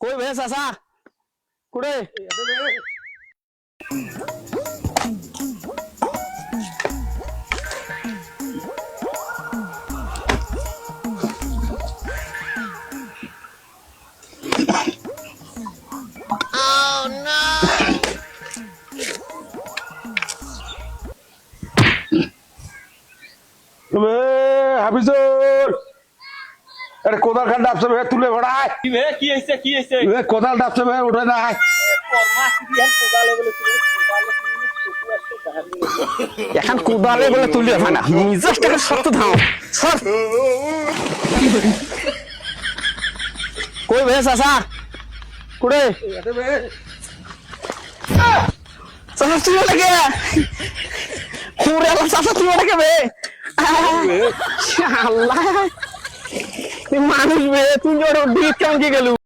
কই বে চাচা কুড়ে হাফিজুর আরে কোদাল খান ডাবছে ভাই তুলে ভরায় কি বে কি হইছে কি হইছে কোদাল ডাবছে ভাই উঠে নাই ফরমা সিরিয়াল কোদাল বলে এখন কুদালে বলে তুলি না মিজাজ টাকা শক্ত ধাও সর কই বে চাচা কুড়ে চাচা তুই লাগে খুঁড়ে চাচা তুই লাগে বে আল্লাহ মানুষ বে তুই ওর দিক কেমন কি গেল